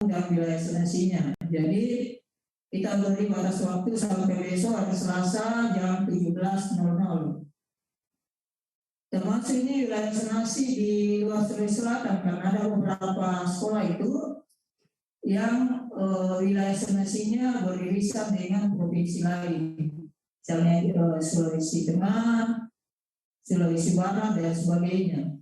dan wilayah zonasinya. Jadi kita beri batas waktu sampai besok hari Selasa jam 17.00. Termasuk ini wilayah zonasi di luar Sulawesi Selatan, karena ada beberapa sekolah itu yang wilayah zonasinya beririsan dengan provinsi lain, misalnya Sulawesi Tengah, Sulawesi Barat dan sebagainya.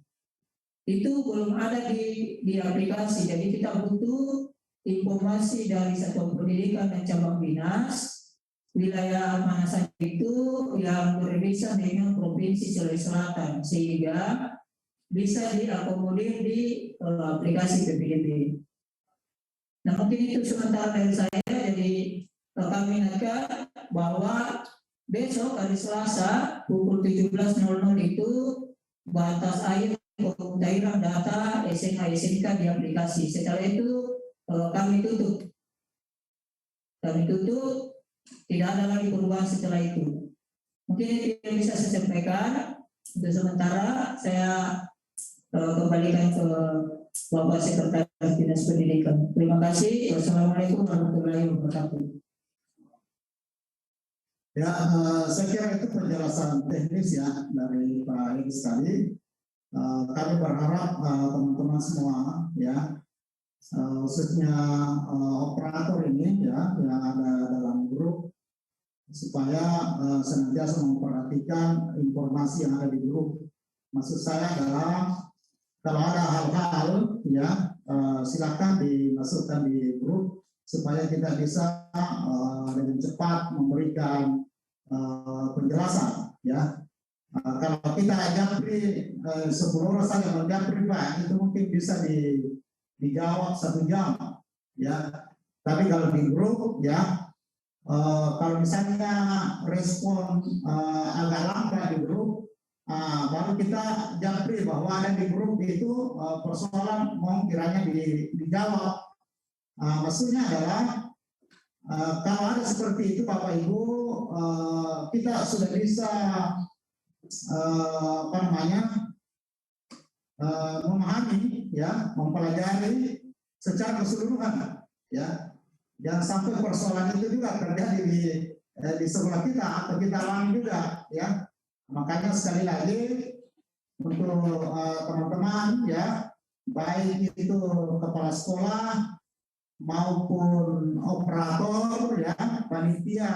Itu belum ada di aplikasi, jadi kita butuh informasi dari Satuan Pendidikan dan Cabang Dinas wilayah mana saja itu yang beririsan dengan Provinsi Sulawesi Selatan, sehingga bisa diakomodir di aplikasi PPDB. Nah, mungkin itu sementara dari saya. Jadi kami ingatkan bahwa besok hari Selasa pukul 17.00 itu batas akhir pemutahiran data SMA SMK di aplikasi. Setelah itu kami tutup, tidak ada lagi perubahan setelah itu. Mungkin itu yang bisa saya sampaikan. Untuk sementara saya kembalikan ke Bapak Sekretaris Dinas Pendidikan. Terima kasih. Wassalamualaikum warahmatullahi wabarakatuh. Ya, saya kira itu penjelasan teknis ya dari Pak Iris tadi. Kami berharap teman-teman semua ya, khususnya operator ini ya yang ada dalam grup, supaya senantiasa memperhatikan informasi yang ada di grup. Maksud saya adalah kalau ada hal-hal ya silakan dimasukkan di grup supaya kita bisa dengan cepat memberikan penjelasan ya. Kalau kita japri 10 orang saja menjapri Pak, itu mungkin bisa dijawab 1 jam ya. Tapi kalau di grup ya, kalau misalnya respon agak lambat di grup, baru kita japri bahwa ada di grup itu persoalan mau kiranya dijawab. Maksudnya adalah kalau ada seperti itu Bapak Ibu, kita sudah bisa memahami ya, mempelajari secara keseluruhan ya. Jangan sampai persoalan itu juga terjadi di sekolah kita atau kita alami juga ya. Makanya sekali lagi untuk teman-teman ya, baik itu kepala sekolah maupun operator ya, panitia,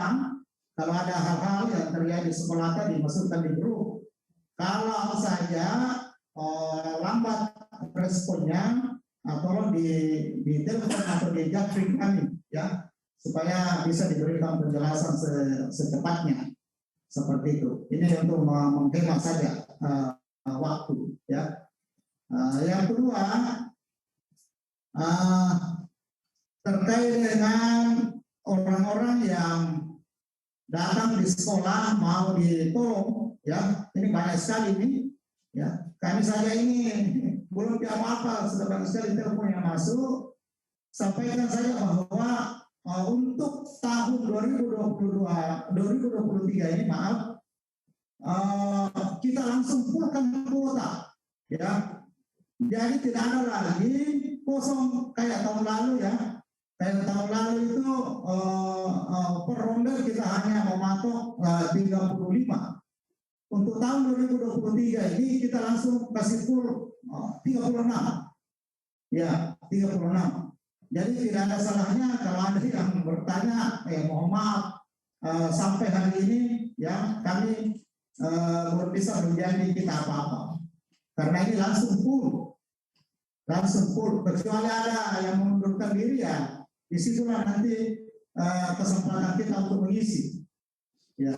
kalau ada hal-hal yang terjadi di sekolah tadi masukkan di grup. Kalau saja lambat responnya, tolong di telepon atau di japri kami ya, supaya bisa diberikan penjelasan secepatnya seperti itu. Ini untuk menghemat saja waktu ya. Yang kedua terkait dengan orang-orang yang datang di sekolah mau ditolong ya, ini banyak sekali ini ya. Kami saja ini belum apa-apa sudah banyak sekali telepon yang masuk. Sampaikan saja bahwa untuk tahun 2023 ini kita langsung fullkan kuota ya. Jadi tidak ada lagi kosong kayak tahun lalu ya. Kayak tahun lalu itu per ronde kita hanya mematok 35. Untuk tahun 2023 ini kita langsung kasih full 36. Ya, 36. Jadi tidak ada salahnya kalau ada yang bertanya, mohon maaf sampai hari ini ya kami belum bisa menjadi kita apa-apa. Karena ini langsung full. Kecuali ada yang mengundurkan diri ya, disitulah nanti kesempatan kita untuk mengisi. Ya.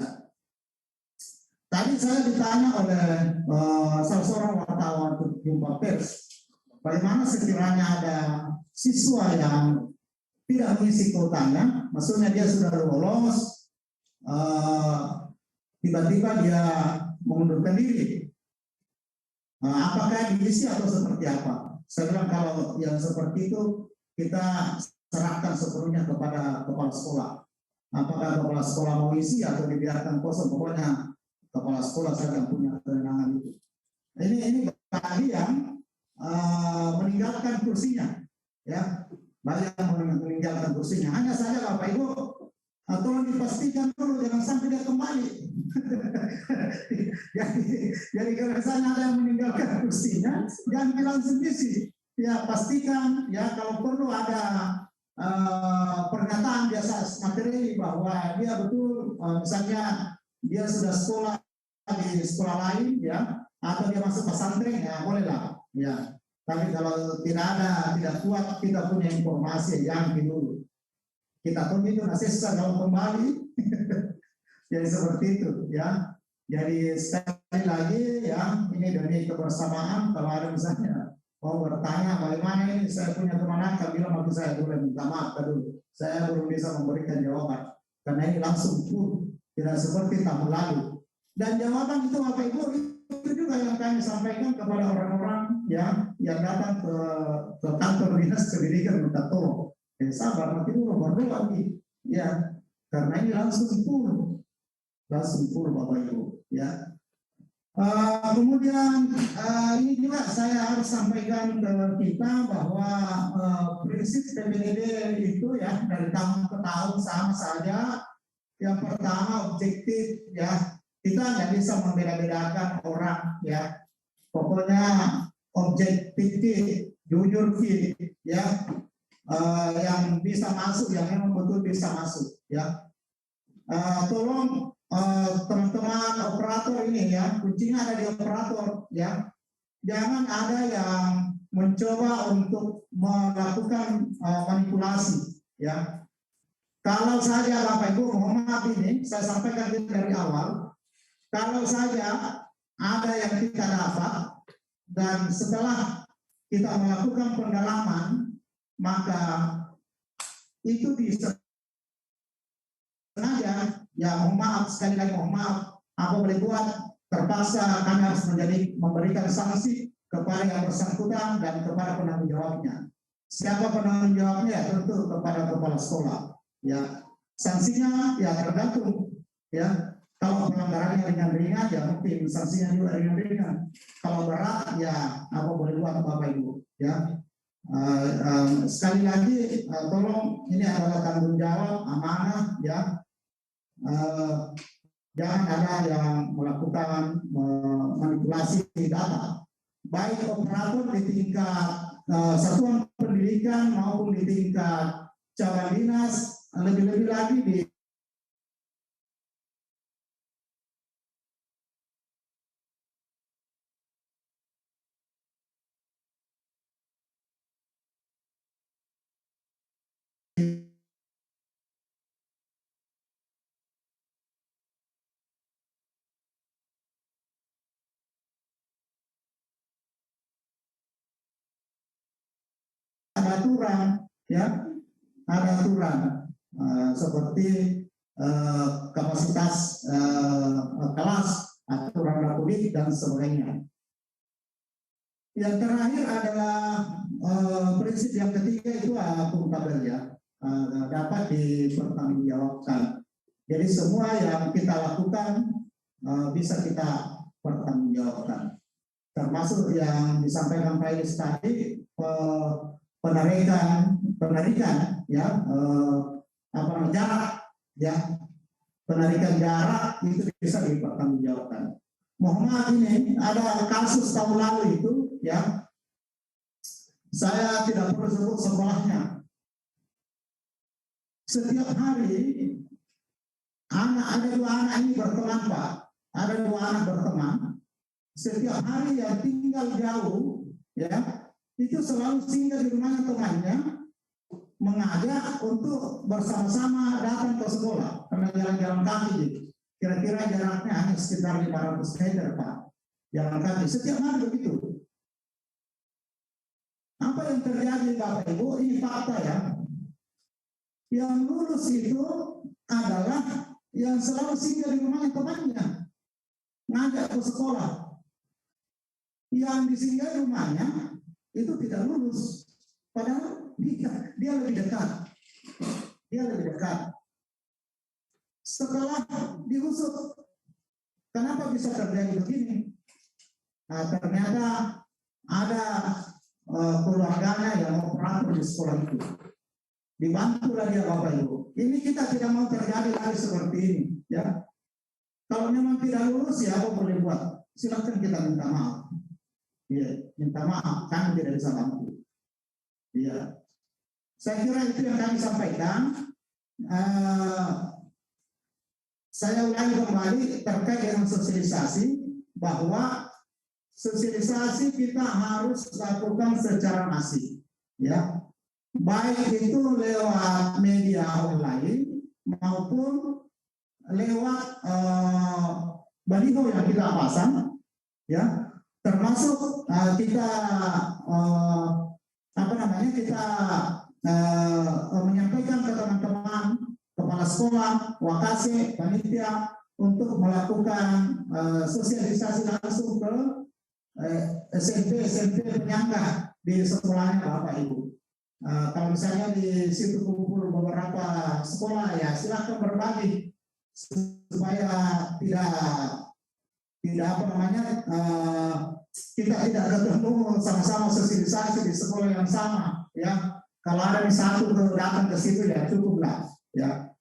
Tadi saya ditanya oleh salah seorang wartawan untuk jumpa pers, bagaimana sekiranya ada siswa yang tidak mengisi kuotanya, maksudnya dia sudah lolos, tiba-tiba dia mengundurkan diri, apakah diisi atau seperti apa? Saya bilang kalau yang seperti itu kita serahkan sepenuhnya kepada kepala sekolah. Apakah kepala sekolah mau isi atau dibiarkan kosong, pokoknya kepala sekolah saja yang punya kewenangan itu. Ini bagi yang meninggalkan kursinya, ya banyak yang meninggalkan kursinya. Hanya saja Bapak Ibu, tolong dipastikan dulu jangan sampai dia kembali. jadi kalau misalnya ada yang meninggalkan kursinya, jangan bilang sendiri. Ya pastikan ya kalau perlu ada pernyataan biasa materi bahwa dia betul misalnya dia sudah sekolah di sekolah lain ya atau dia masuk pesantren ya bolehlah ya. Tapi kalau tidak kuat kita punya informasi yang dulu kita tunggu itu nasisa kalau kembali. Jadi seperti itu ya. Jadi sekali lagi ya ini demi kebersamaan. Kalau ada misalnya mau bertanya bagaimana ini saya punya teman akal bilang waktu saya boleh minta maaf dulu. Saya belum bisa memberikan jawaban karena ini langsung tidak seperti tahun lalu. Dan jawaban itu Bapak Ibu itu juga yang kami sampaikan kepada orang-orang yang datang ke kantor dinas pendidikan minta tolong. Sabar nanti dulu berdoa nih ya karena ini langsung full Bapak Ibu ya. Kemudian ini juga saya harus sampaikan ke kita bahwa prinsip PBDB itu ya dari tahun ke tahun sama saja. Yang pertama objektif ya, kita nggak bisa membeda-bedakan orang ya. Pokoknya objektif, jujur ya, yang bisa masuk, yang memang betul bisa masuk ya. Tolong teman-teman operator ini ya, kuncinya ada di operator ya. Jangan ada yang mencoba untuk melakukan manipulasi ya. Kalau saja Bapak Ibu mohon maaf ini saya sampaikan dari awal, kalau saja ada yang kita dapat dan setelah kita melakukan pendalaman maka itu bisa sengaja ya mohon maaf sekali lagi mohon maaf apa boleh buat terpaksa kami harus memberikan sanksi kepada yang bersangkutan dan kepada penanggung jawabnya. Siapa penanggung jawabnya? Tentu kepada kepala sekolah. Ya, sanksinya ya tergantung ya. Kalau pelanggarannya ringan-ringan ya mungkin sanksinya juga ringan-ringan. Kalau berat ya apa boleh buat Bapak Ibu ya. Sekali lagi tolong ini adalah tanggung jawab amanah ya. Jangan ada yang melakukan manipulasi data baik operator di tingkat satuan pendidikan maupun di tingkat cabang dinas. Lebih-lebih lagi di ada aturan ya, ada aturan seperti kapasitas kelas, aturan rapudik dan sebagainya. Yang terakhir adalah prinsip yang ketiga itu akuntabel ya, dapat dipertanggungjawabkan. Jadi semua yang kita lakukan bisa kita pertanggungjawabkan. Termasuk yang disampaikan Pak Iris tadi, penarikan ya jarak ya, penarikan jarak itu bisa dipertanggungjawabkan. Mohon maaf ini ada kasus tahun lalu itu ya, saya tidak perlu sebut sekolahnya. Setiap hari ada dua anak ini berteman Pak, ada dua anak berteman. Setiap hari yang tinggal jauh ya itu selalu singgah di rumah temannya, mengajak untuk bersama-sama datang ke sekolah karena jalan-jalan kaki gitu. Kira-kira jaraknya hanya sekitar 500 meter Pak, jalan kaki setiap hari begitu. Apa yang terjadi Bapak Ibu? Ini fakta ya. Yang lulus itu adalah yang selalu singgah di rumah temannya, ngajak ke sekolah. Yang disinggah rumahnya itu tidak lulus, padahal dia lebih dekat. Setelah diusut, kenapa bisa terjadi begini? Nah, ternyata ada keluarganya yang operator di sekolah itu. dibantulah dia Bapak Ibu. Ini kita tidak mau terjadi lagi seperti ini, ya. Kalau memang tidak lulus ya apa boleh buat? Silakan kita minta maaf. Iya, minta maaf, kami tidak bisa bantu. Iya. Saya kira itu yang kami sampaikan. Saya ulangi kembali terkait dengan sosialisasi, bahwa sosialisasi kita harus lakukan secara masif, ya. Baik itu lewat media online maupun lewat baliho yang kita pasang, ya. Termasuk kita kita menyampaikan ke teman-teman kepala sekolah, wakase, panitia untuk melakukan sosialisasi langsung ke SMP penyangga di sekolahnya Bapak Ibu. Kalau misalnya di situ kumpul beberapa sekolah, ya silakan berbagi supaya tidak kita tidak ketemu sama-sama sosialisasi di sekolah yang sama, ya. Kalau ada di satu datang ke situ ya cukuplah, ya.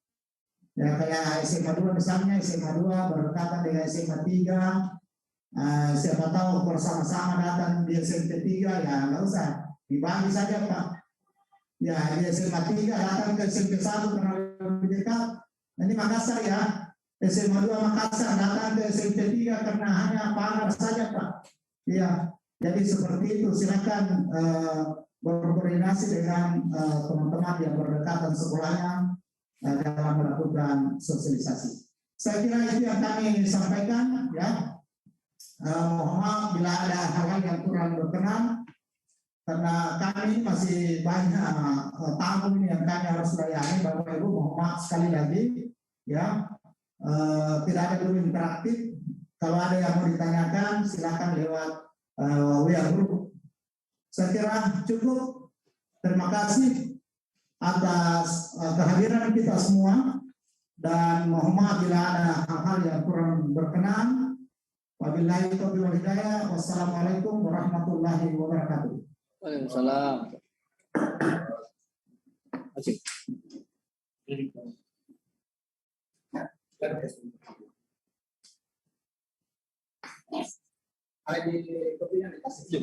Ya kayak SMA 2 misalnya, SMA 2 berdekatan dengan SMA 3, siapa tahu bersama-sama datang di SMP 3, ya nggak usah, dibagi saja Pak. Ya di SMA 3 datang ke SMP 1 karena lebih dekat. Ini Makassar ya, SMA 2 Makassar datang ke SMP 3 karena hanya pagar saja Pak. Iya, jadi seperti itu. Silakan berkoordinasi dengan teman-teman yang berdekatan sekolahnya dalam melakukan sosialisasi. Saya kira itu yang kami sampaikan, ya. Mohon maaf bila ada hal-hal yang kurang berkenan, karena kami masih banyak tamu ini yang kami harus layani. Bapak Ibu, mohon maaf sekali lagi, ya. Tidak ada dulu interaktif. Kalau ada yang mau ditanyakan, silakan lewat WA Group. Saya kira cukup. Terima kasih atas kehadiran kita semua, dan mohon maaf bila ada hal-hal yang kurang berkenan. Wabillahi taufiq wal hidayah. Wassalamualaikum warahmatullahi wabarakatuh. Waalaikumsalam. Ada di kopinya dikasih.